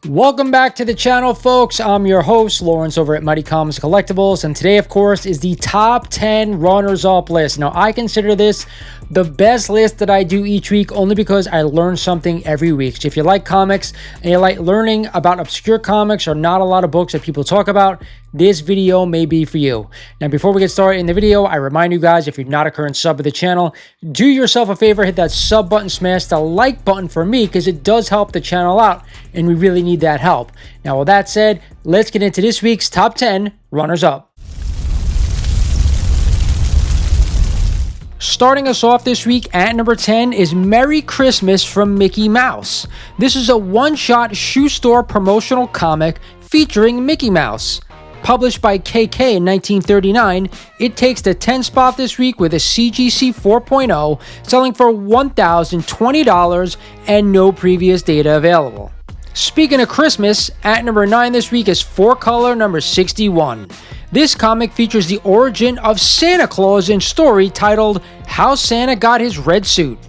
Welcome back to the channel, folks. I'm your host, Lawrence, over at Mighty Comics Collectibles, and today, of course, is the top 10 runners-up list. Now, I consider this the best list that I do each week only because I learn something every week. So if you like comics and you like learning about obscure comics or not a lot of books that people talk about, this video may be for you. Now, before we get started in the video, I remind you guys, if you're not a current sub of the channel, do yourself a favor, hit that sub button, smash the like button for me, because it does help the channel out, and we really need that help. Now, with that said, let's get into this week's top 10 runners-up. Starting us off this week at number 10 is Merry Christmas from Mickey Mouse. This is a one-shot shoe store promotional comic featuring Mickey Mouse. Published by KK in 1939, it takes the 10th spot this week with a CGC 4.0, selling for $1,020 and no previous data available. Speaking of Christmas, at number 9 this week is 4-Color number 61. This comic features the origin of Santa Claus in story titled How Santa Got His Red Suit.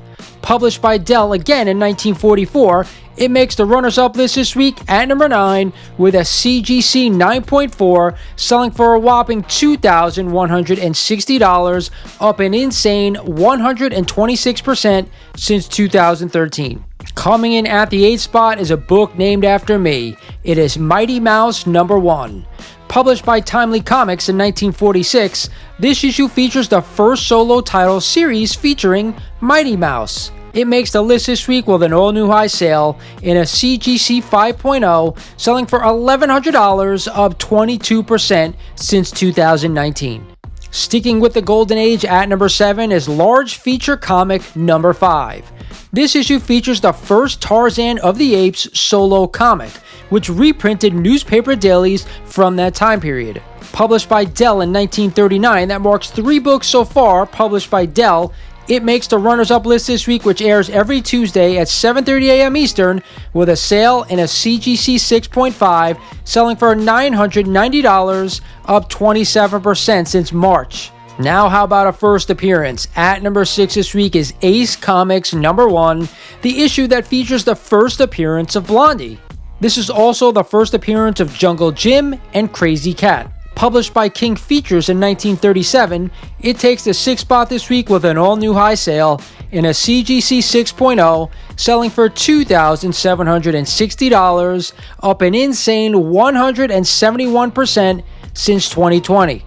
Published by Dell again in 1944, it makes the runners-up list this week at number 9 with a CGC 9.4, selling for a whopping $2,160, up an insane 126% since 2013. Coming in at the 8th spot is a book named after me. It is Mighty Mouse number 1. Published by Timely Comics in 1946, this issue features the first solo title series featuring Mighty Mouse. It makes the list this week with an all-new high sale in a CGC 5.0, selling for $1,100, up 22% since 2019. Sticking with the golden age at number 7 is Large Feature Comic number 5. This issue features the first Tarzan of the Apes solo comic, which reprinted newspaper dailies from that time period. Published by Dell in 1939, that marks 3 books so far published by Dell. It makes the runners-up list this week, which airs every Tuesday at 7:30 a.m. Eastern, with a sale in a CGC 6.5, selling for $990, up 27% since March. Now, how about a first appearance? At number 6 this week is Ace Comics number 1, the issue that features the first appearance of Blondie. This is also the first appearance of Jungle Jim and Crazy Cat. Published by King Features in 1937, it takes the 6th spot this week with an all-new high sale in a CGC 6.0, selling for $2,760, up an insane 171% since 2020.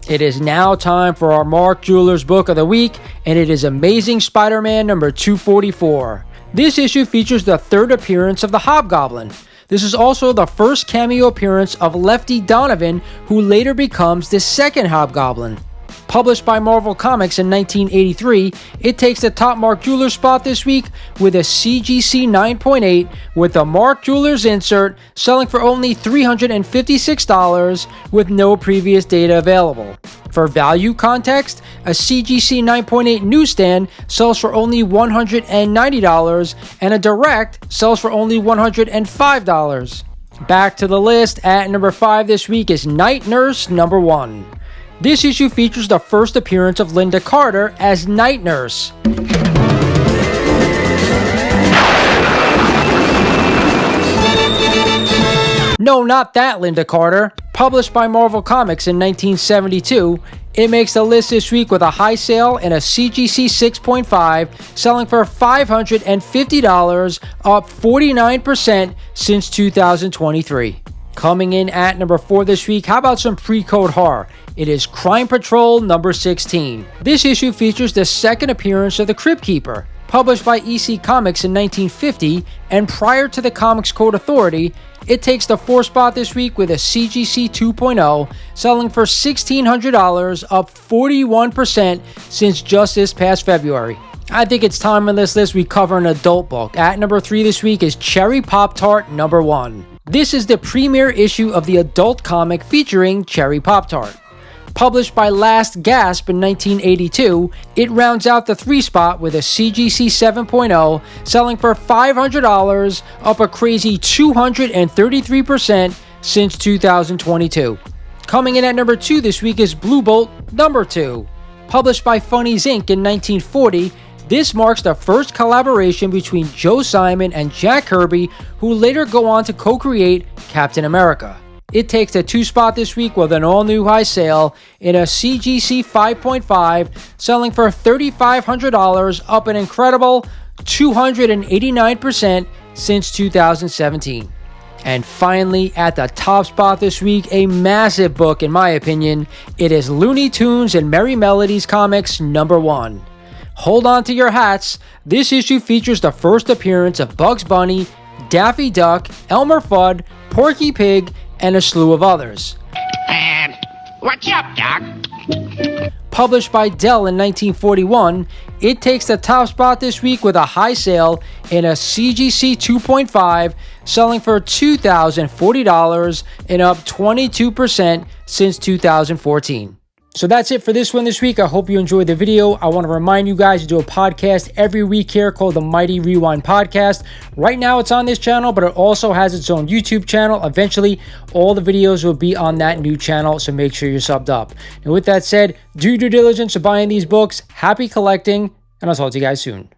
It is now time for our Mark Jewelers book of the week, and it is Amazing Spider-Man number 244. This issue features the 3rd appearance of the Hobgoblin. This is also the first cameo appearance of Lefty Donovan, who later becomes the 2nd Hobgoblin. Published by Marvel Comics in 1983, it takes the top Mark Jewelers spot this week with a CGC 9.8 with the Mark Jewelers insert, selling for only $356 with no previous data available. For value context, a CGC 9.8 newsstand sells for only $190 and a direct sells for only $105. Back to the list, at number 5 this week is Night Nurse number 1. This issue features the first appearance of Linda Carter as Night Nurse. No, not that Linda Carter. Published by Marvel Comics in 1972, it makes the list this week with a high sale in a CGC 6.5, selling for $550, up 49% since 2023. Coming in at number 4 this week, how about some pre-code horror? It is Crime Patrol number 16. This issue features the 2nd appearance of the Crypt Keeper. Published by EC Comics in 1950, and prior to the Comics Code Authority, it takes the 4th spot this week with a CGC 2.0, selling for $1,600, up 41% since just this past February. I think it's time on this list we cover an adult book. At number 3 this week is Cherry PopTart number 1. This is the premiere issue of the adult comic featuring Cherry PopTart. Published by Last Gasp in 1982, it rounds out the 3 spot with a CGC 7.0, selling for $500, up a crazy 233% since 2022. Coming in at number 2 this week is Blue Bolt number 2. Published by Funnies Inc. in 1940, This marks the first collaboration between Joe Simon and Jack Kirby, who later go on to co-create Captain America. It takes the 2 spot this week with an all-new high sale in a CGC 5.5, selling for $3,500, up an incredible 289% since 2017. And finally, at the top spot this week, a massive book in my opinion. It is Looney Tunes and Merry Melodies Comics #1. Hold on to your hats. This issue features the first appearance of Bugs Bunny, Daffy Duck, Elmer Fudd, Porky Pig, and a slew of others. What's up, Doc? Published by Dell in 1941, it takes the top spot this week with a high sale in a CGC 2.5, selling for $2,040 and up 22% since 2014. So that's it for this one this week. I hope you enjoyed the video. I want to remind you guys to do a podcast every week here called the Mighty Rewind Podcast. Right now it's on this channel, but it also has its own YouTube channel. Eventually, all the videos will be on that new channel, so make sure you're subbed up. And with that said, do your due diligence of buying these books. Happy collecting, and I'll talk to you guys soon.